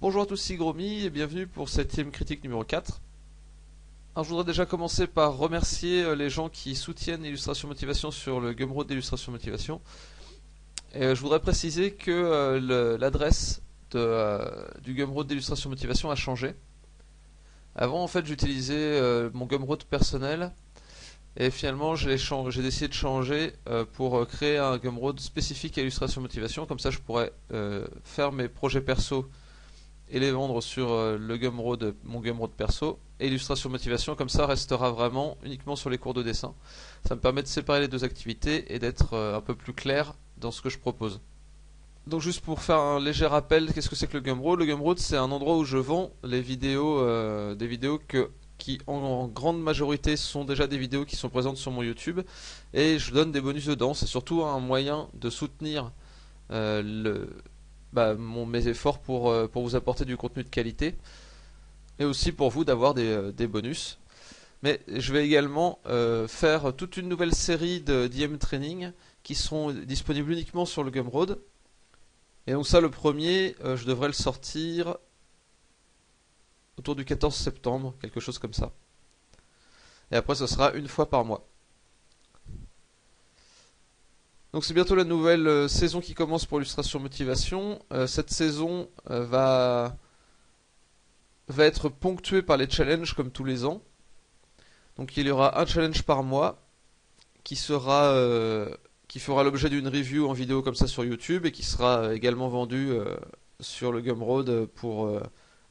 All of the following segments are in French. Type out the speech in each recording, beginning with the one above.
Bonjour à tous, c'est Gromy et bienvenue pour cette IM critique numéro 4. Alors je voudrais déjà commencer par remercier les gens qui soutiennent Illustration Motivation sur le Gumroad d'Illustration Motivation. Et je voudrais préciser que l'adresse du Gumroad d'Illustration Motivation a changé. Avant en fait j'utilisais mon Gumroad personnel et finalement j'ai décidé de changer pour créer un Gumroad spécifique à Illustration Motivation. Comme ça je pourrais faire mes projets perso et les vendre sur mon Gumroad perso, et Illustration Motivation comme ça restera vraiment uniquement sur les cours de dessin. Ça me permet de séparer les deux activités et d'être un peu plus clair dans ce que je propose. Donc juste pour faire un léger rappel, qu'est-ce que c'est que le Gumroad? Le Gumroad, c'est un endroit où je vends les vidéos, des vidéos qui en grande majorité sont déjà des vidéos qui sont présentes sur mon YouTube, et je donne des bonus dedans. C'est surtout un moyen de soutenir mes efforts pour vous apporter du contenu de qualité, et aussi pour vous d'avoir des bonus. Mais je vais également faire toute une nouvelle série d'IM Training qui seront disponibles uniquement sur le Gumroad. Et donc ça, le premier, je devrais le sortir autour du 14 septembre, quelque chose comme ça. Et après, ce sera une fois par mois. Donc c'est bientôt la nouvelle saison qui commence pour Illustration Motivation. Cette saison va être ponctuée par les challenges comme tous les ans. Donc il y aura un challenge par mois qui fera l'objet d'une review en vidéo comme ça sur YouTube, et qui sera également vendu sur le Gumroad pour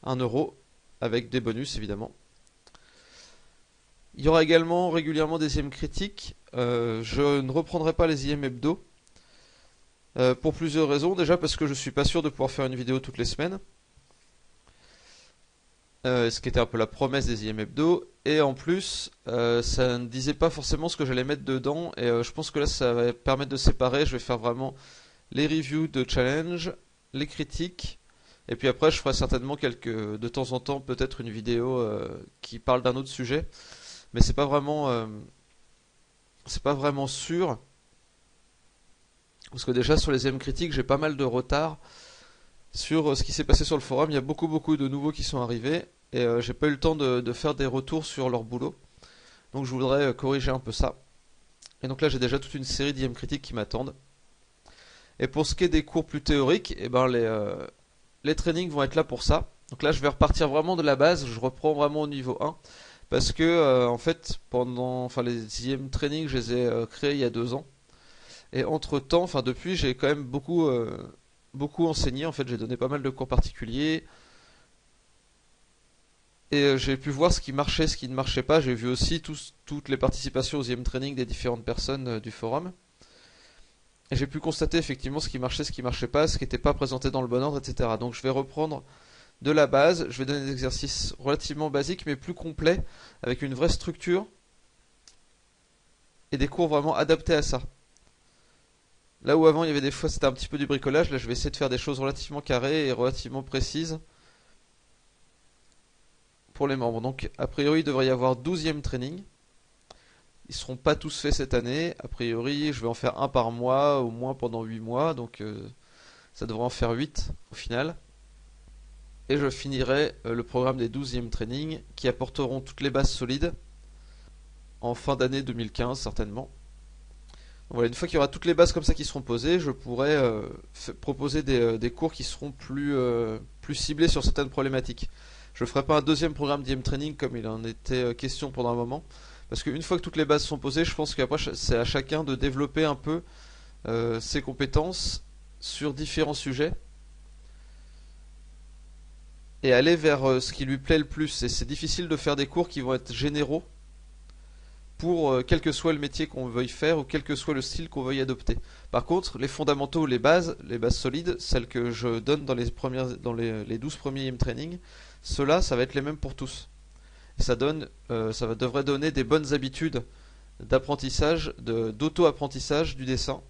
1 euro avec des bonus évidemment. Il y aura également régulièrement des IM critiques. Je ne reprendrai pas les IM hebdo pour plusieurs raisons. Déjà parce que je suis pas sûr de pouvoir faire une vidéo toutes les semaines, ce qui était un peu la promesse des IM hebdo. Et en plus, ça ne disait pas forcément ce que j'allais mettre dedans. Et je pense que là, ça va permettre de séparer. Je vais faire vraiment les reviews de challenge, les critiques. Et puis après, je ferai certainement de temps en temps, peut-être une vidéo qui parle d'un autre sujet. Mais c'est pas vraiment sûr, parce que déjà sur les IM critiques j'ai pas mal de retard sur ce qui s'est passé sur le forum. Il y a beaucoup de nouveaux qui sont arrivés, et j'ai pas eu le temps de faire des retours sur leur boulot. Donc je voudrais corriger un peu ça. Et donc là j'ai déjà toute une série d'IM critiques qui m'attendent. Et pour ce qui est des cours plus théoriques, les trainings vont être là pour ça. Donc là je vais repartir vraiment de la base, je reprends vraiment au niveau 1. Parce que en fait, les IM training, je les ai créés il y a 2 ans. Et entre temps, depuis, j'ai quand même beaucoup enseigné. En fait, j'ai donné pas mal de cours particuliers. Et j'ai pu voir ce qui marchait, ce qui ne marchait pas. J'ai vu aussi toutes les participations aux IM training des différentes personnes du forum. Et j'ai pu constater effectivement ce qui marchait pas, ce qui n'était pas présenté dans le bon ordre, etc. Donc je vais reprendre de la base. Je vais donner des exercices relativement basiques mais plus complets, avec une vraie structure et des cours vraiment adaptés à ça. Là où avant il y avait des fois c'était un petit peu du bricolage, là je vais essayer de faire des choses relativement carrées et relativement précises pour les membres. Donc a priori il devrait y avoir 12e training. Ils seront pas tous faits cette année. A priori je vais en faire un par mois, au moins pendant 8 mois, donc ça devrait en faire 8 au final. Et je finirai le programme des 12e trainings qui apporteront toutes les bases solides en fin d'année 2015 certainement. Donc voilà, une fois qu'il y aura toutes les bases comme ça qui seront posées, je pourrai proposer des cours qui seront plus ciblés sur certaines problématiques. Je ne ferai pas un deuxième programme d'IM Training comme il en était question pendant un moment, parce qu'une fois que toutes les bases sont posées, je pense qu'après c'est à chacun de développer un peu ses compétences sur différents sujets et aller vers ce qui lui plaît le plus. Et c'est difficile de faire des cours qui vont être généraux pour quel que soit le métier qu'on veuille faire ou quel que soit le style qu'on veuille adopter. Par contre, les fondamentaux, les bases solides, celles que je donne dans les 12 premiers IM Training, ceux-là, ça va être les mêmes pour tous. Et ça devrait donner des bonnes habitudes d'apprentissage, d'auto-apprentissage du dessin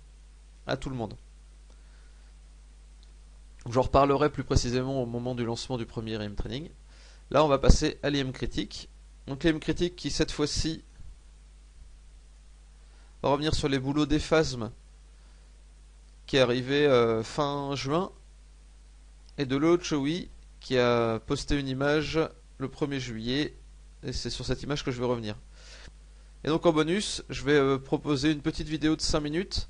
à tout le monde. J'en reparlerai plus précisément au moment du lancement du premier IM Training. Là, on va passer à l'IM critique. Donc l'IM critique qui, cette fois-ci, va revenir sur les boulots d'Ephasm qui est arrivé fin juin, et de l'autre Choui qui a posté une image le 1er juillet, et c'est sur cette image que je vais revenir. Et donc en bonus, je vais proposer une petite vidéo de 5 minutes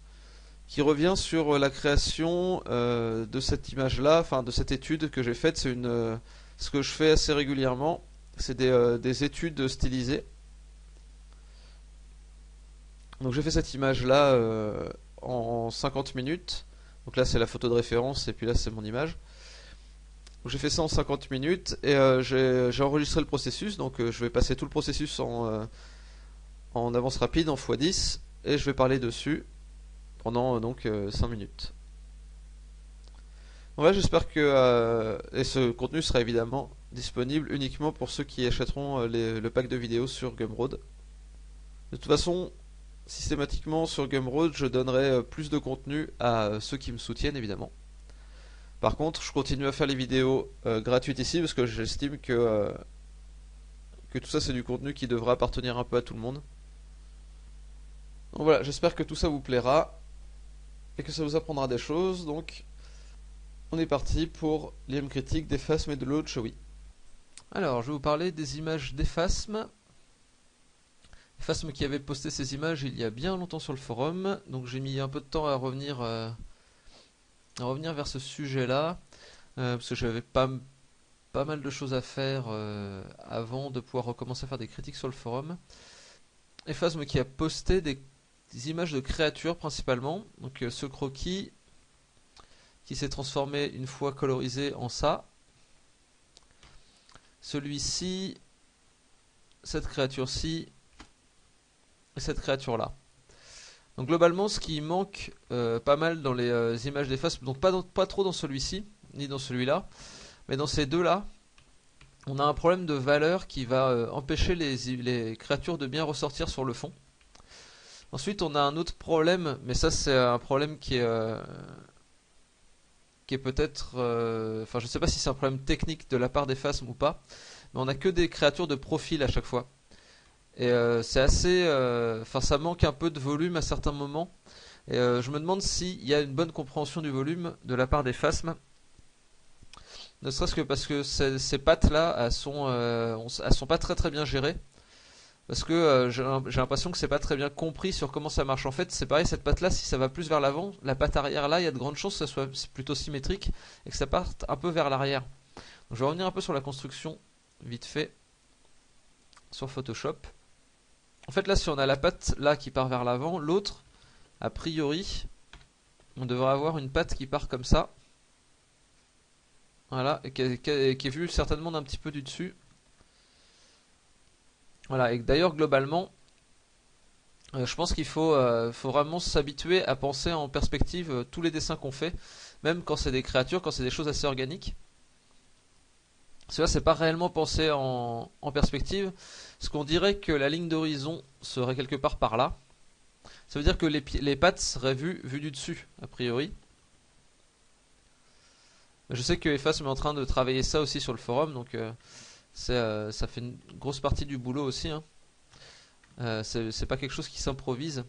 qui revient sur la création de cette image-là, enfin de cette étude que j'ai faite. C'est ce que je fais assez régulièrement, c'est des études stylisées. Donc j'ai fait cette image-là en 50 minutes. Donc là c'est la photo de référence et puis là c'est mon image. J'ai fait ça en 50 minutes et j'ai enregistré le processus. Donc je vais passer tout le processus en avance rapide, en x10, et je vais parler dessus pendant 5 minutes. Voilà, j'espère que et ce contenu sera évidemment disponible uniquement pour ceux qui achèteront le pack de vidéos sur Gumroad. De toute façon, systématiquement sur Gumroad, je donnerai plus de contenu à ceux qui me soutiennent évidemment. Par contre, je continue à faire les vidéos gratuites ici parce que j'estime que tout ça c'est du contenu qui devra appartenir un peu à tout le monde. Donc voilà, j'espère que tout ça vous plaira et que ça vous apprendra des choses. Donc on est parti pour l'IM critique d'Ephasm et de Load Showy. Alors je vais vous parler des images d'Ephasm. Ephasm qui avait posté ces images il y a bien longtemps sur le forum, donc j'ai mis un peu de temps à revenir vers ce sujet-là, parce que j'avais pas mal de choses à faire avant de pouvoir recommencer à faire des critiques sur le forum. Ephasm qui a posté des images de créatures principalement, donc ce croquis qui s'est transformé une fois colorisé en ça, celui-ci, cette créature-ci et cette créature-là. Donc globalement ce qui manque pas mal dans les images d'Ephasm, donc pas trop dans celui-ci ni dans celui-là, mais dans ces deux-là, on a un problème de valeur qui va empêcher les créatures de bien ressortir sur le fond. Ensuite on a un autre problème, mais ça c'est un problème qui est peut-être, enfin je sais pas si c'est un problème technique de la part d'Ephasm ou pas, mais on a que des créatures de profil à chaque fois. Et c'est assez, enfin ça manque un peu de volume à certains moments. Et je me demande s'il y a une bonne compréhension du volume de la part d'Ephasm. Ne serait-ce que parce que ces pattes-là, elles sont pas très bien gérées. Parce que j'ai l'impression que c'est pas très bien compris sur comment ça marche. En fait, c'est pareil, cette patte-là, si ça va plus vers l'avant, la patte arrière là, il y a de grandes chances que ça soit plutôt symétrique et que ça parte un peu vers l'arrière. Donc, je vais revenir un peu sur la construction, vite fait, sur Photoshop. En fait, là, si on a la patte là qui part vers l'avant, l'autre, a priori, on devrait avoir une patte qui part comme ça. Voilà, et qui est vue certainement d'un petit peu du dessus. Voilà, et d'ailleurs, globalement, je pense qu'il faut vraiment s'habituer à penser en perspective tous les dessins qu'on fait, même quand c'est des créatures, quand c'est des choses assez organiques. Cela, c'est pas réellement pensé en perspective, parce qu'on dirait que la ligne d'horizon serait quelque part par là. Ça veut dire que les pattes seraient vues du dessus, a priori. Je sais que Ephasm est en train de travailler ça aussi sur le forum, donc ça fait une grosse partie du boulot aussi. Hein. C'est pas quelque chose qui s'improvise.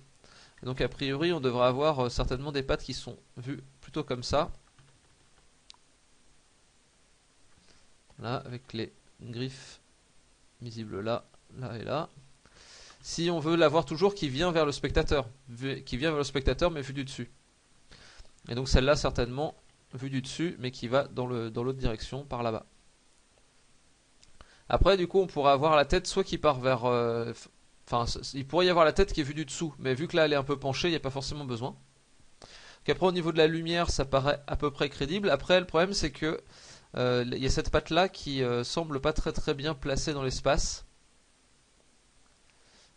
Donc a priori, on devrait avoir certainement des pattes qui sont vues plutôt comme ça. Là, avec les griffes visibles là, là et là. Si on veut l'avoir toujours qui vient vers le spectateur, mais vu du dessus. Et donc celle-là certainement vue du dessus, mais qui va dans l'autre direction, par là-bas. Après, du coup, on pourrait avoir la tête soit qui part vers... Enfin, il pourrait y avoir la tête qui est vue du dessous, mais vu que là elle est un peu penchée, il n'y a pas forcément besoin. Donc après, au niveau de la lumière, ça paraît à peu près crédible. Après, le problème, c'est que il y a cette patte-là qui semble pas très bien placée dans l'espace.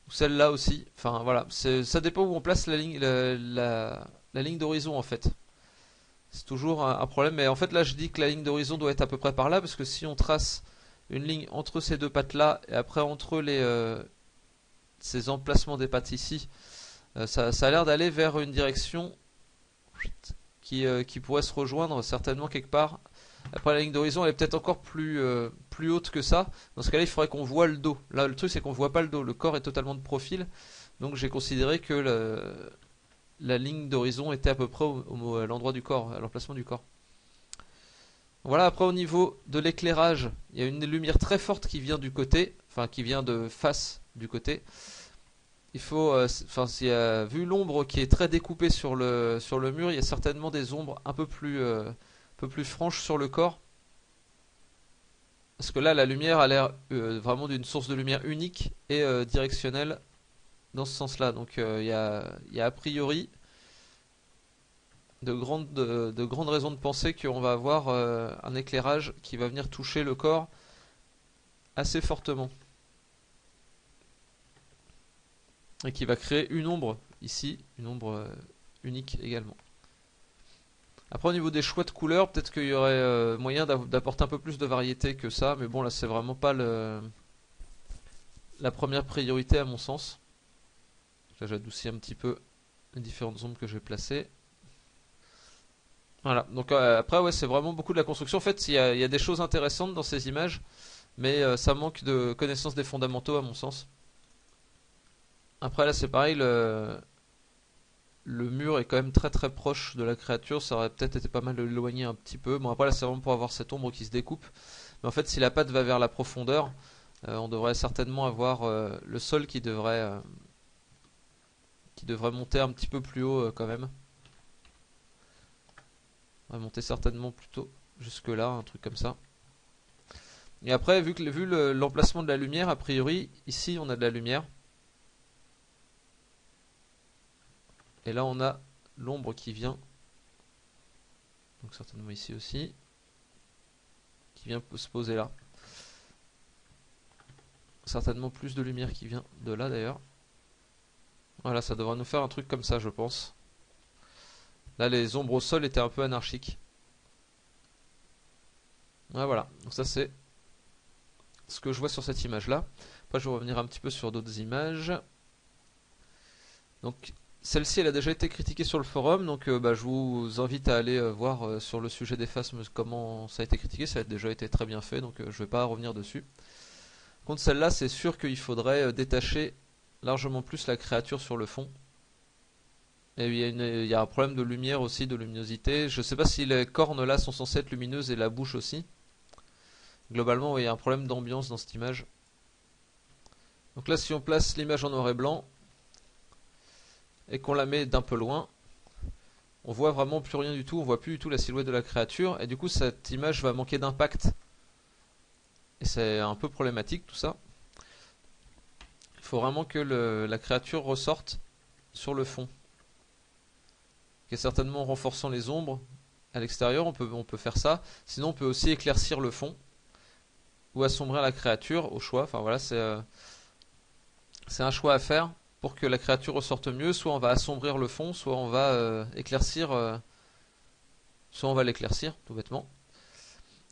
Celle-là aussi. Enfin, voilà. Ça dépend où on place la ligne d'horizon, en fait. C'est toujours un problème. Mais en fait, là, je dis que la ligne d'horizon doit être à peu près par là, parce que si on trace une ligne entre ces deux pattes-là, et après entre ces emplacements des pattes ici, ça a l'air d'aller vers une direction qui pourrait se rejoindre certainement quelque part. Après, la ligne d'horizon elle est peut-être encore plus haute que ça. Dans ce cas-là, il faudrait qu'on voit le dos. Là, le truc, c'est qu'on voit pas le dos. Le corps est totalement de profil. Donc, j'ai considéré que la ligne d'horizon était à peu près à l'endroit du corps, à l'emplacement du corps. Voilà, après au niveau de l'éclairage, il y a une lumière très forte qui vient du côté, enfin qui vient de face du côté. Il faut, enfin, vu l'ombre qui est très découpée sur le mur, il y a certainement des ombres un peu plus franches sur le corps. Parce que là, la lumière a l'air vraiment d'une source de lumière unique et directionnelle dans ce sens-là. Donc il y a a priori de grandes raisons de penser qu'on va avoir un éclairage qui va venir toucher le corps assez fortement. Et qui va créer une ombre ici, une ombre unique également. Après au niveau des choix de couleurs, peut-être qu'il y aurait moyen d'apporter un peu plus de variété que ça, mais bon là c'est vraiment pas la première priorité à mon sens. Là j'adoucis un petit peu les différentes ombres que je vais placer. Voilà, donc après ouais c'est vraiment beaucoup de la construction. En fait il y a des choses intéressantes dans ces images, mais ça manque de connaissance des fondamentaux à mon sens. Après là c'est pareil, le mur est quand même très très proche de la créature, ça aurait peut-être été pas mal de l'éloigner un petit peu. Bon après là c'est vraiment pour avoir cette ombre qui se découpe. Mais en fait si la patte va vers la profondeur, on devrait certainement avoir le sol qui devrait monter un petit peu plus haut quand même. On va monter certainement plutôt jusque là, un truc comme ça. Et après vu l'emplacement de la lumière, a priori ici on a de la lumière. Et là on a l'ombre qui vient, donc certainement ici aussi, qui vient se poser là. Certainement plus de lumière qui vient de là d'ailleurs. Voilà, ça devrait nous faire un truc comme ça je pense. Là les ombres au sol étaient un peu anarchiques. Ouais, voilà, donc ça c'est ce que je vois sur cette image là. Après je vais revenir un petit peu sur d'autres images. Donc celle-ci elle a déjà été critiquée sur le forum, donc bah, je vous invite à aller voir sur le sujet des phasmes comment ça a été critiqué, ça a déjà été très bien fait, donc je vais pas revenir dessus. Contre celle-là c'est sûr qu'il faudrait détacher largement plus la créature sur le fond. Et il y a un problème de lumière aussi, de luminosité. Je sais pas si les cornes là sont censées être lumineuses et la bouche aussi. Globalement, oui, il y a un problème d'ambiance dans cette image. Donc là, si on place l'image en noir et blanc et qu'on la met d'un peu loin, on voit vraiment plus rien du tout, on voit plus du tout la silhouette de la créature, et du coup cette image va manquer d'impact. Et c'est un peu problématique tout ça. Il faut vraiment que la créature ressorte sur le fond. Et certainement en renforçant les ombres à l'extérieur, on peut faire ça. Sinon on peut aussi éclaircir le fond ou assombrir la créature au choix. Enfin voilà, c'est un choix à faire pour que la créature ressorte mieux. Soit on va assombrir le fond, soit on va éclaircir, soit on va l'éclaircir tout bêtement.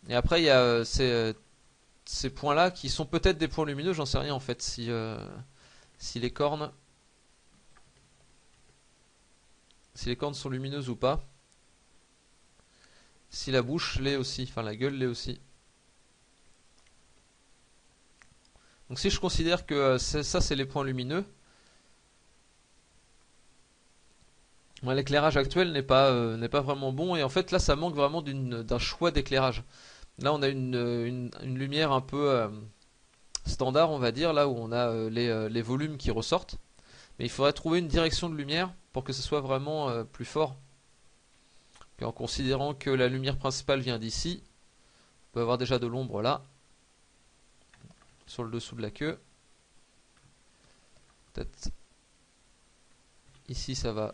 Et après il y a ces points-là qui sont peut-être des points lumineux, j'en sais rien en fait. Si les cornes, si les cornes sont lumineuses ou pas. Si la bouche l'est aussi, enfin la gueule l'est aussi. Donc si je considère que ça c'est les points lumineux, l'éclairage actuel n'est pas vraiment bon et en fait là ça manque vraiment d'un choix d'éclairage. Là on a une lumière un peu standard on va dire, là où on a les volumes qui ressortent. Mais il faudrait trouver une direction de lumière pour que ce soit vraiment plus fort. Puis en considérant que la lumière principale vient d'ici, on peut avoir déjà de l'ombre là, sur le dessous de la queue. Peut-être ici ça va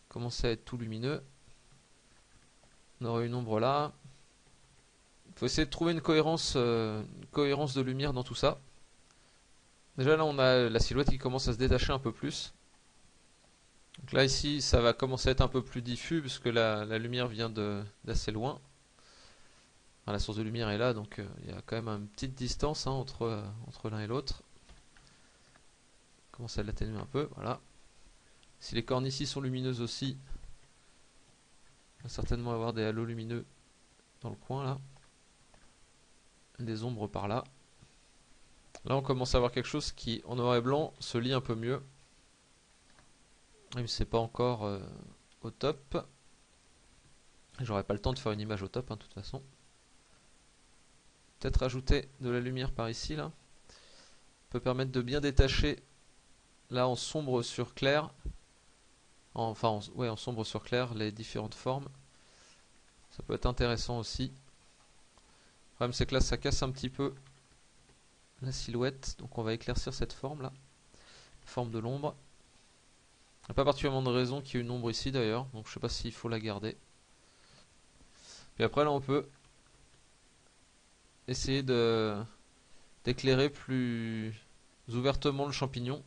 commencer à être tout lumineux. On aurait une ombre là. Il faut essayer de trouver une cohérence de lumière dans tout ça. Déjà là on a la silhouette qui commence à se détacher un peu plus. Donc là ici ça va commencer à être un peu plus diffus puisque la lumière vient d'assez loin. Enfin, la source de lumière est là donc il y a quand même une petite distance entre l'un et l'autre. On commence à l'atténuer un peu, voilà. Si les cornes ici sont lumineuses aussi, on va certainement avoir des halos lumineux dans le coin là. Des ombres par là. Là on commence à avoir quelque chose qui en noir et blanc se lit un peu mieux. Même si c'est pas encore au top. J'aurai pas le temps de faire une image au top de toute façon. peut-être rajouter de la lumière par ici là. Ça peut permettre de bien détacher là en sombre sur clair. Enfin, ouais, en sombre sur clair, les différentes formes. Ça peut être intéressant aussi. Le problème c'est que là ça casse un petit peu la silhouette. Donc on va éclaircir cette forme là. Forme de l'ombre. Il n'y a pas particulièrement de raison qu'il y ait une ombre ici d'ailleurs. Donc je sais pas s'il faut la garder. Puis après là on peut essayer d'éclairer plus ouvertement le champignon.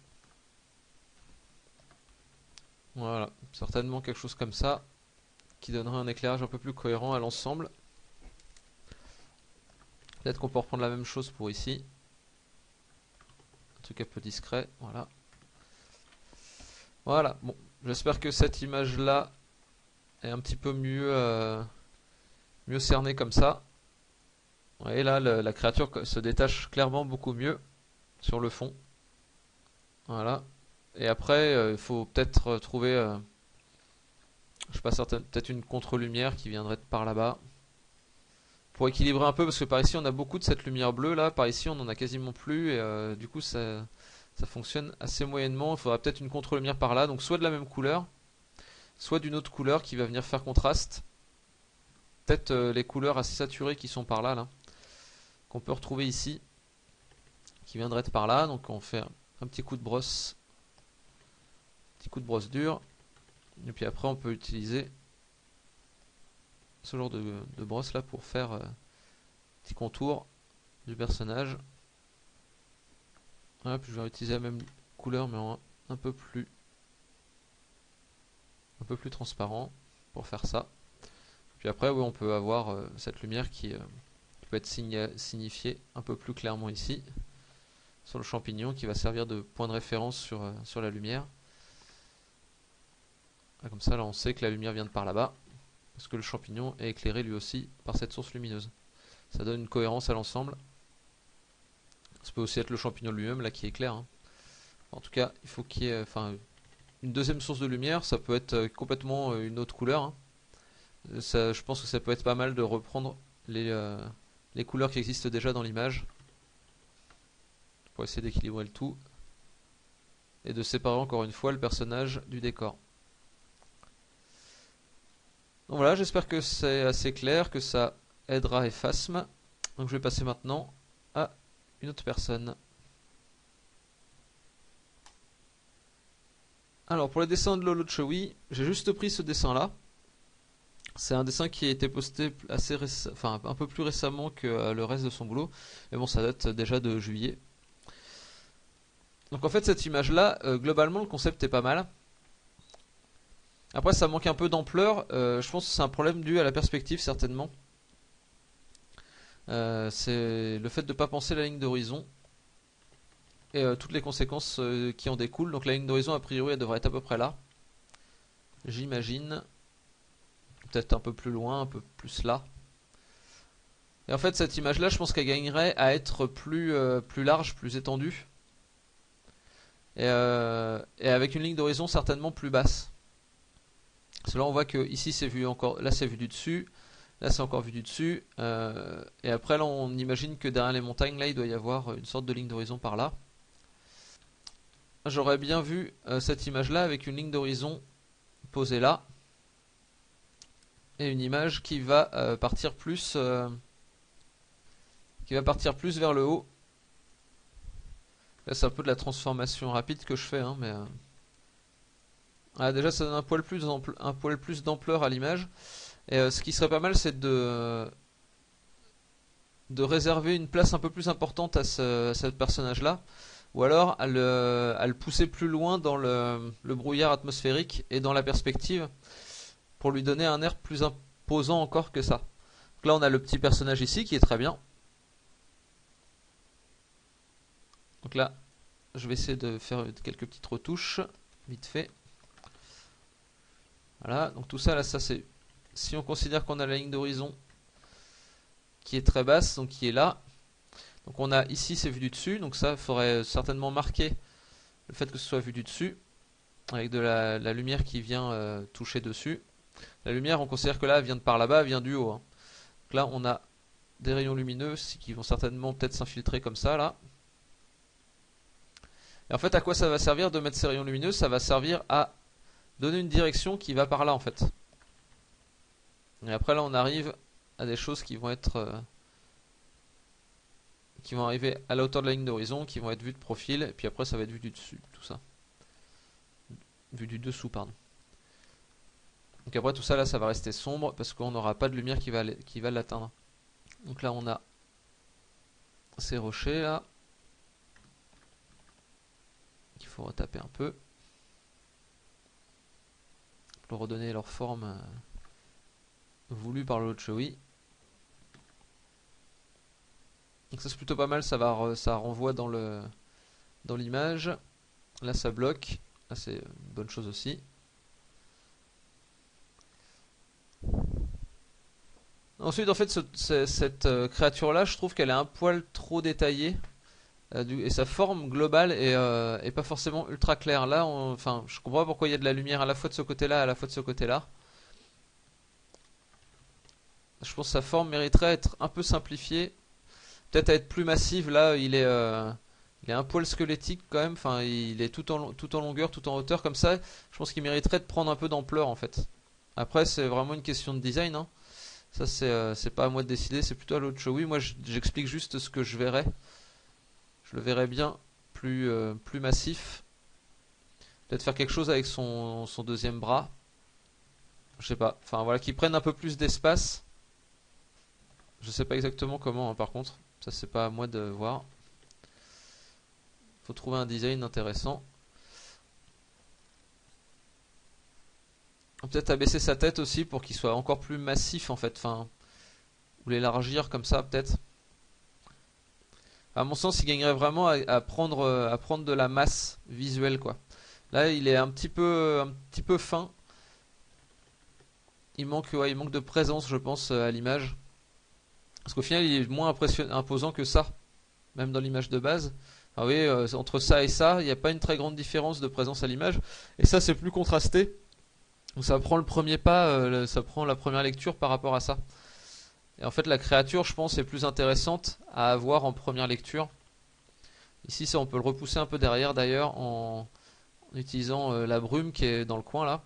Voilà, certainement quelque chose comme ça qui donnerait un éclairage un peu plus cohérent à l'ensemble. Peut-être qu'on peut reprendre la même chose pour ici. Un truc un peu discret, voilà. Voilà, bon, j'espère que cette image là est un petit peu mieux cernée comme ça. Et là, la créature se détache clairement beaucoup mieux sur le fond. Voilà. Et après, il faut peut-être trouver, je sais pas, peut-être une contre-lumière qui viendrait de par là-bas. Pour équilibrer un peu, parce que par ici on a beaucoup de cette lumière bleue là, par ici on en a quasiment plus, et du coup ça fonctionne assez moyennement. Il faudra peut-être une contre-lumière par là, donc soit de la même couleur, soit d'une autre couleur qui va venir faire contraste. Peut-être les couleurs assez saturées qui sont par là, qu'on peut retrouver ici, qui viendraient de par là. Donc on fait un petit coup de brosse, dure, et puis après on peut utiliser ce genre de brosse là pour faire petit contour du personnage. Voilà, puis je vais utiliser la même couleur mais un peu plus transparent pour faire ça. Puis après oui, on peut avoir cette lumière qui peut être signifiée un peu plus clairement ici sur le champignon, qui va servir de point de référence sur la lumière. Ah, comme ça là on sait que la lumière vient de par là-bas, parce que le champignon est éclairé lui aussi par cette source lumineuse. Ça donne une cohérence à l'ensemble. Ça peut aussi être le champignon lui-même là qui éclaire, hein. En tout cas, il faut qu'il y ait une deuxième source de lumière. Ça peut être complètement une autre couleur, hein. Je pense que ça peut être pas mal de reprendre les couleurs qui existent déjà dans l'image pour essayer d'équilibrer le tout et de séparer encore une fois le personnage du décor. Donc voilà, j'espère que c'est assez clair, que ça aidera Ephasm. Donc je vais passer maintenant à une autre personne. Alors pour les dessins de Lolo Chewy, j'ai juste pris ce dessin là. C'est un dessin qui a été posté un peu plus récemment que le reste de son boulot. Mais bon, ça date déjà de juillet. Donc en fait cette image là, globalement le concept est pas mal. Après ça manque un peu d'ampleur, je pense que c'est un problème dû à la perspective certainement. C'est le fait de ne pas penser la ligne d'horizon et toutes les conséquences qui en découlent. Donc la ligne d'horizon a priori elle devrait être à peu près là, j'imagine. Peut-être un peu plus loin, un peu plus là. Et en fait cette image là je pense qu'elle gagnerait à être plus large, plus étendue. Et avec une ligne d'horizon certainement plus basse. Parce que là on voit que ici c'est vu encore, là c'est vu du dessus, là c'est encore vu du dessus, et après là on imagine que derrière les montagnes là il doit y avoir une sorte de ligne d'horizon par là. J'aurais bien vu cette image là avec une ligne d'horizon posée là, et une image qui va partir plus vers le haut. Là c'est un peu de la transformation rapide que je fais, hein, mais déjà ça donne un poil plus d'ampleur à l'image. Et ce qui serait pas mal c'est de réserver une place un peu plus importante à ce personnage là, ou alors à le pousser plus loin dans le brouillard atmosphérique et dans la perspective pour lui donner un air plus imposant encore que ça. Donc là on a le petit personnage ici qui est très bien. Donc là je vais essayer de faire quelques petites retouches vite fait. Voilà, donc tout ça là, ça c'est si on considère qu'on a la ligne d'horizon qui est très basse, donc qui est là. Donc on a ici c'est vu du dessus, donc ça faudrait certainement marquer le fait que ce soit vu du dessus, avec de la lumière qui vient toucher dessus. La lumière on considère que là elle vient de par là-bas, elle vient du haut, hein. Donc là on a des rayons lumineux qui vont certainement peut-être s'infiltrer comme ça là. Et en fait, à quoi ça va servir de mettre ces rayons lumineux? Ça va servir à donner une direction qui va par là en fait. Et après là, on arrive à des choses qui vont être qui vont arriver à la hauteur de la ligne d'horizon, qui vont être vues de profil, et puis après ça va être vu du dessus, tout ça. Vu du dessous, pardon. Donc après tout ça là, ça va rester sombre parce qu'on n'aura pas de lumière qui va l'atteindre. Donc là on a ces rochers là qu'il faut retaper un peu pour leur redonner leur forme voulue par le Chowi. Donc ça c'est plutôt pas mal, ça renvoie dans l'image. Là ça bloque, là c'est une bonne chose aussi. Ensuite en fait cette créature là, je trouve qu'elle est un poil trop détaillée. Et sa forme globale est pas forcément ultra claire. Là, enfin, je comprends pas pourquoi il y a de la lumière à la fois de ce côté-là, à la fois de ce côté-là. Je pense que sa forme mériterait à être un peu simplifiée, peut-être à être plus massive. Là, il est un poil squelettique quand même. Enfin, il est tout en longueur, tout en hauteur comme ça. Je pense qu'il mériterait de prendre un peu d'ampleur en fait. Après, c'est vraiment une question de design, hein. Ça, c'est pas à moi de décider, c'est plutôt à l'autre show. Oui, moi, j'explique juste ce que je verrais. Je le verrais bien plus massif. Peut-être faire quelque chose avec son deuxième bras. Je sais pas. Enfin voilà, qu'il prenne un peu plus d'espace. Je sais pas exactement comment, hein, par contre. Ça c'est pas à moi de voir. Faut trouver un design intéressant. Peut-être abaisser sa tête aussi pour qu'il soit encore plus massif en fait. Enfin, ou l'élargir comme ça peut-être. À mon sens, il gagnerait vraiment à prendre de la masse visuelle quoi. Là, il est un petit peu fin. Il manque de présence, je pense, à l'image. Parce qu'au final, il est moins imposant que ça, même dans l'image de base. Ah oui, entre ça et ça, il n'y a pas une très grande différence de présence à l'image. Et ça, c'est plus contrasté. Donc ça prend le premier pas, ça prend la première lecture par rapport à ça. Et en fait, la créature, je pense, est plus intéressante à avoir en première lecture. Ici, ça, on peut le repousser un peu derrière d'ailleurs en utilisant la brume qui est dans le coin là,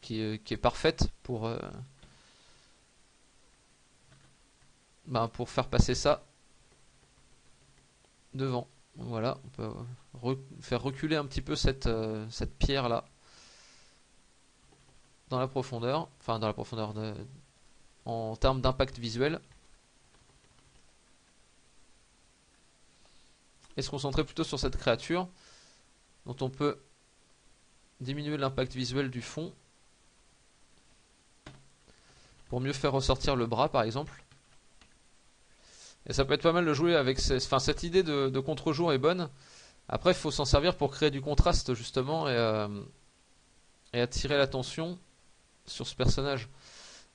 qui est parfaite pour faire passer ça devant. Donc voilà, on peut faire reculer un petit peu cette pierre là dans la profondeur, enfin dans la profondeur en termes d'impact visuel, et se concentrer plutôt sur cette créature dont on peut diminuer l'impact visuel du fond pour mieux faire ressortir le bras par exemple. Et ça peut être pas mal de jouer avec cette idée de contre-jour est bonne. Après il faut s'en servir pour créer du contraste justement et attirer l'attention sur ce personnage.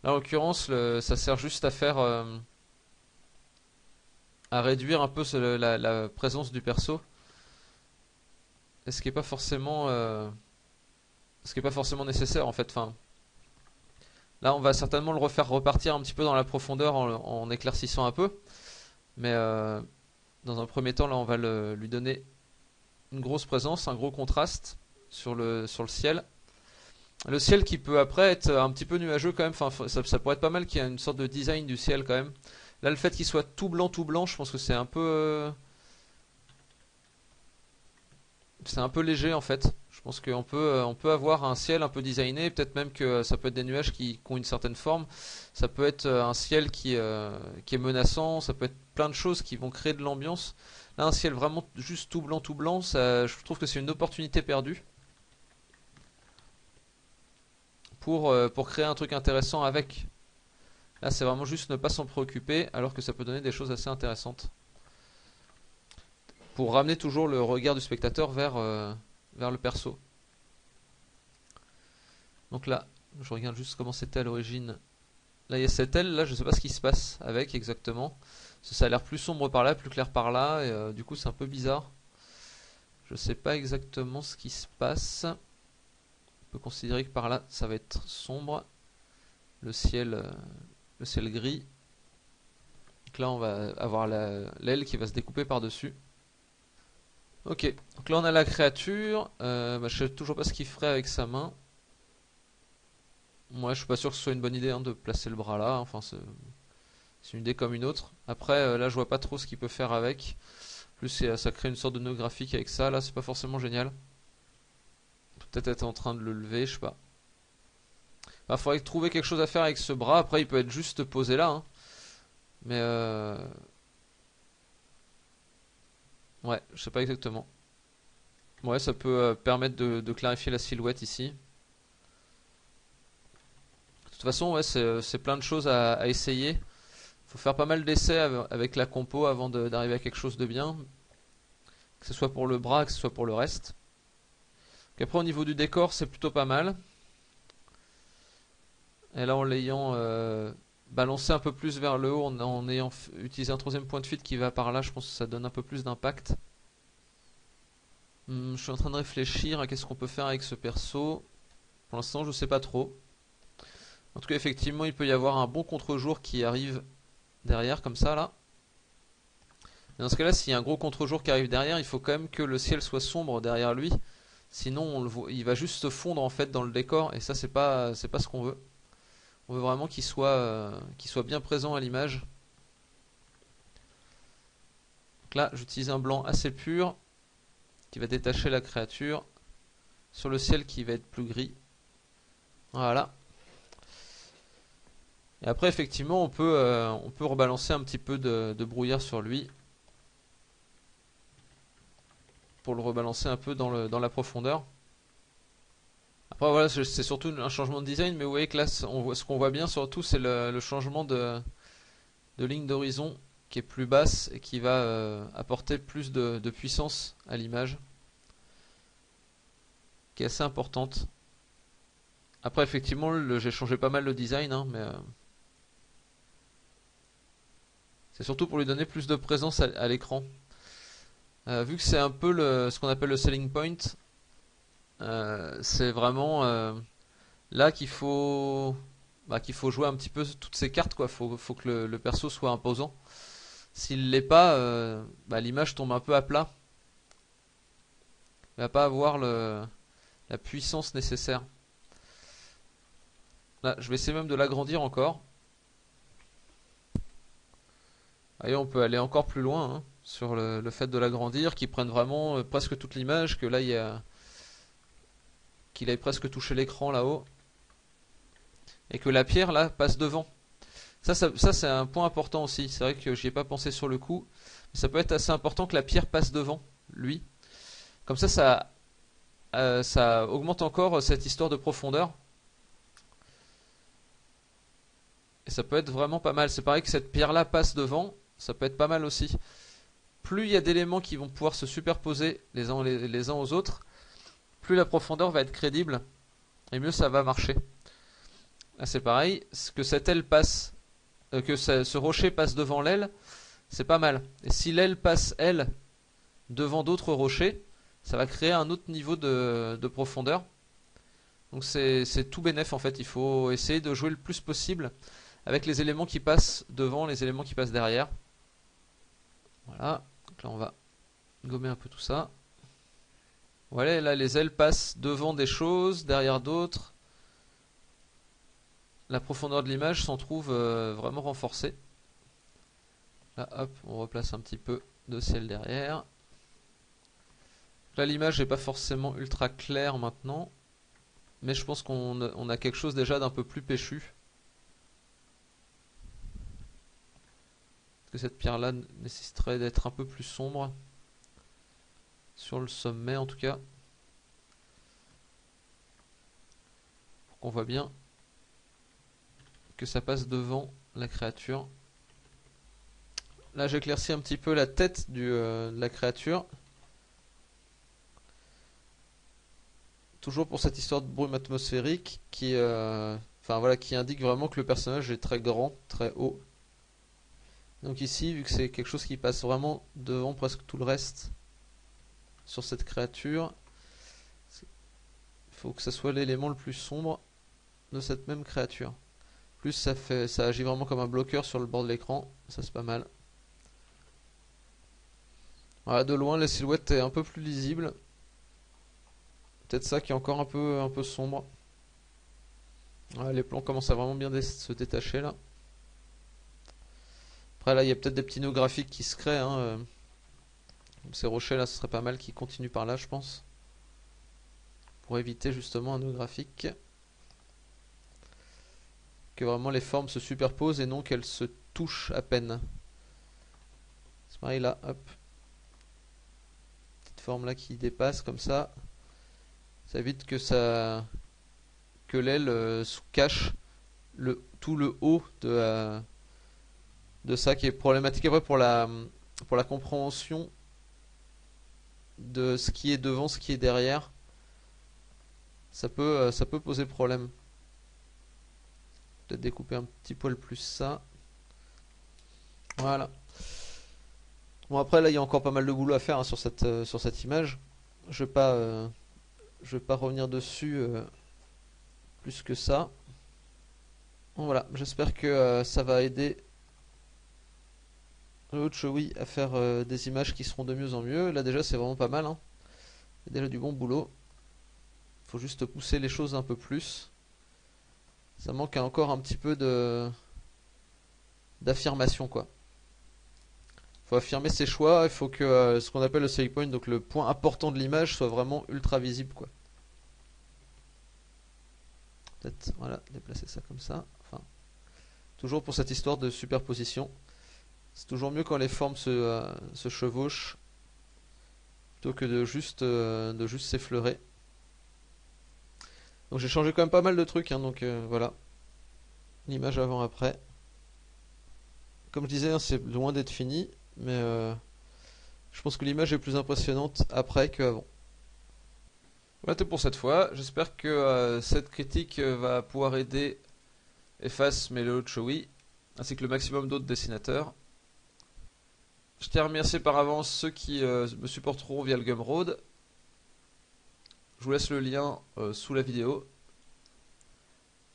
Là en l'occurrence ça sert juste à faire à réduire un peu la présence du perso. Et ce qui est pas forcément nécessaire en fait. Enfin, là on va certainement le refaire repartir un petit peu dans la profondeur en éclaircissant un peu. Mais dans un premier temps là on va lui donner une grosse présence, un gros contraste sur le ciel. Le ciel qui peut après être un petit peu nuageux quand même, enfin, ça pourrait être pas mal qu'il y ait une sorte de design du ciel quand même. Là le fait qu'il soit tout blanc, je pense que c'est un peu léger en fait. Je pense on peut avoir un ciel un peu designé, peut-être même que ça peut être des nuages qui ont une certaine forme. Ça peut être un ciel qui est menaçant, ça peut être plein de choses qui vont créer de l'ambiance. Là un ciel vraiment juste tout blanc, je trouve que c'est une opportunité perdue pour créer un truc intéressant avec. Là c'est vraiment juste ne pas s'en préoccuper alors que ça peut donner des choses assez intéressantes. Pour ramener toujours le regard du spectateur vers le perso. Donc là, je regarde juste comment c'était à l'origine. Là il y a cette aile, là je sais pas ce qui se passe avec exactement. Ça a l'air plus sombre par là, plus clair par là, et du coup c'est un peu bizarre. Je sais pas exactement ce qui se passe. On peut considérer que par là ça va être sombre. Le ciel gris. Donc là on va avoir l'aile qui va se découper par-dessus. Ok, donc là on a la créature. Je sais toujours pas ce qu'il ferait avec sa main. Moi je suis pas sûr que ce soit une bonne idée de placer le bras là. Enfin c'est une idée comme une autre. Après là je vois pas trop ce qu'il peut faire avec. Plus ça crée une sorte de nœud graphique avec ça. Là c'est pas forcément génial. Peut-être être en train de le lever, je sais pas. Bah, faudrait trouver quelque chose à faire avec ce bras. Après il peut être juste posé là. Mais ouais, je sais pas exactement. Ouais, ça peut permettre de clarifier la silhouette ici. De toute façon, ouais, c'est plein de choses à essayer. Faut faire pas mal d'essais avec la compo avant d'arriver à quelque chose de bien. Que ce soit pour le bras, que ce soit pour le reste. Donc après, au niveau du décor, c'est plutôt pas mal. Et là, en l'ayant balancé un peu plus vers le haut, en ayant utilisé un troisième point de fuite qui va par là, je pense que ça donne un peu plus d'impact. Je suis en train de réfléchir à qu'est-ce qu'on peut faire avec ce perso. Pour l'instant, je sais pas trop. En tout cas, effectivement, il peut y avoir un bon contre-jour qui arrive derrière, comme ça, là. Et dans ce cas-là, s'il y a un gros contre-jour qui arrive derrière, il faut quand même que le ciel soit sombre derrière lui. Sinon, il va juste se fondre en fait dans le décor, et ça, c'est pas ce qu'on veut. On veut vraiment qu'il soit bien présent à l'image. Donc là, j'utilise un blanc assez pur qui va détacher la créature sur le ciel qui va être plus gris. Voilà. Et après, effectivement, on peut rebalancer un petit peu de brouillard sur lui pour le rebalancer un peu dans la profondeur. Après, voilà, c'est surtout un changement de design, mais vous voyez que là, ce qu'on voit bien surtout, c'est le changement de ligne d'horizon qui est plus basse et qui va apporter plus de puissance à l'image, qui est assez importante. Après, effectivement, j'ai changé pas mal le design, mais c'est surtout pour lui donner plus de présence à l'écran. Vu que c'est un peu ce qu'on appelle le selling point, c'est vraiment là qu'il faut jouer un petit peu toutes ces cartes, quoi. Faut que le perso soit imposant. S'il l'est pas, l'image tombe un peu à plat. Il va pas avoir la puissance nécessaire. Là, je vais essayer même de l'agrandir encore. Allez, on peut aller encore plus loin sur le fait de l'agrandir, qu'il prenne vraiment presque toute l'image, que là qu'il aille presque toucher l'écran là-haut, et que la pierre là passe devant. Ça c'est un point important aussi. C'est vrai que j'y ai pas pensé sur le coup, mais ça peut être assez important que la pierre passe devant lui. Comme ça augmente encore cette histoire de profondeur. Et ça peut être vraiment pas mal. C'est pareil que cette pierre là passe devant, ça peut être pas mal aussi. Plus il y a d'éléments qui vont pouvoir se superposer les uns aux autres, plus la profondeur va être crédible et mieux ça va marcher. Là c'est pareil, que cette aile passe, ce rocher passe devant l'aile, c'est pas mal. Et si l'aile passe elle devant d'autres rochers, ça va créer un autre niveau de profondeur. Donc c'est tout bénef en fait. Il faut essayer de jouer le plus possible avec les éléments qui passent devant, les éléments qui passent derrière. Voilà. Donc là on va gommer un peu tout ça. Voilà, là les ailes passent devant des choses, derrière d'autres. La profondeur de l'image s'en trouve vraiment renforcée. Là hop, on replace un petit peu de ciel derrière. Là l'image n'est pas forcément ultra claire maintenant, mais je pense qu'on a quelque chose déjà d'un peu plus péchu. Parce que cette pierre là nécessiterait d'être un peu plus sombre. Sur le sommet en tout cas. Pour qu'on voit bien que ça passe devant la créature. Là j'éclaircis un petit peu la tête de la créature. Toujours pour cette histoire de brume atmosphérique qui, qui indique vraiment que le personnage est très grand, très haut. Donc ici, vu que c'est quelque chose qui passe vraiment devant presque tout le reste sur cette créature, il faut que ça soit l'élément le plus sombre de cette même créature. plus ça agit vraiment comme un bloqueur sur le bord de l'écran. Ça c'est pas mal. Voilà, de loin la silhouette est un peu plus lisible. Peut-être ça qui est encore un peu sombre. Voilà, les plans commencent à vraiment bien se détacher là. Après là il y a peut-être des petits nœuds graphiques qui se créent, hein. Ces rochers là ce serait pas mal qu'ils continuent par là je pense. Pour éviter justement un nœud graphique. Que vraiment les formes se superposent et non qu'elles se touchent à peine. C'est pareil là, hop. Petite forme là qui dépasse comme ça. Ça évite que l'aile cache tout le haut de ça qui est problématique après pour la compréhension de ce qui est devant, ce qui est derrière. Ça peut poser problème. Peut-être découper un petit poil plus ça. Voilà. Bon après là il y a encore pas mal de boulot à faire, hein, sur cette image. Je vais pas revenir dessus plus que ça. Bon, voilà, j'espère que ça va aider le Chewy à faire des images qui seront de mieux en mieux. Là déjà c'est vraiment pas mal, hein. Il y a déjà du bon boulot. Faut juste pousser les choses un peu plus. Ça manque encore un petit peu d'affirmation quoi. Faut affirmer ses choix, il faut que ce qu'on appelle le selling point, donc le point important de l'image, soit vraiment ultra visible quoi. Peut-être, voilà, déplacer ça comme ça. Enfin, toujours pour cette histoire de superposition. C'est toujours mieux quand les formes se chevauchent plutôt que de juste s'effleurer. Donc j'ai changé quand même pas mal de trucs, hein, donc voilà. L'image avant-après. Comme je disais, hein, c'est loin d'être fini, mais je pense que l'image est plus impressionnante après qu'avant. Voilà, tout pour cette fois. J'espère que cette critique va pouvoir aider Efface, Melo, Chewy, ainsi que le maximum d'autres dessinateurs. Je tiens à remercier par avance ceux qui me supporteront via le Gumroad. Je vous laisse le lien sous la vidéo.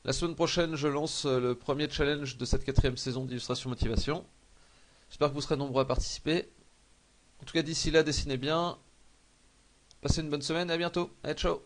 La semaine prochaine, je lance le premier challenge de cette 4ème saison d'Illustration Motivation. J'espère que vous serez nombreux à participer. En tout cas, d'ici là, dessinez bien. Passez une bonne semaine et à bientôt. Allez, ciao!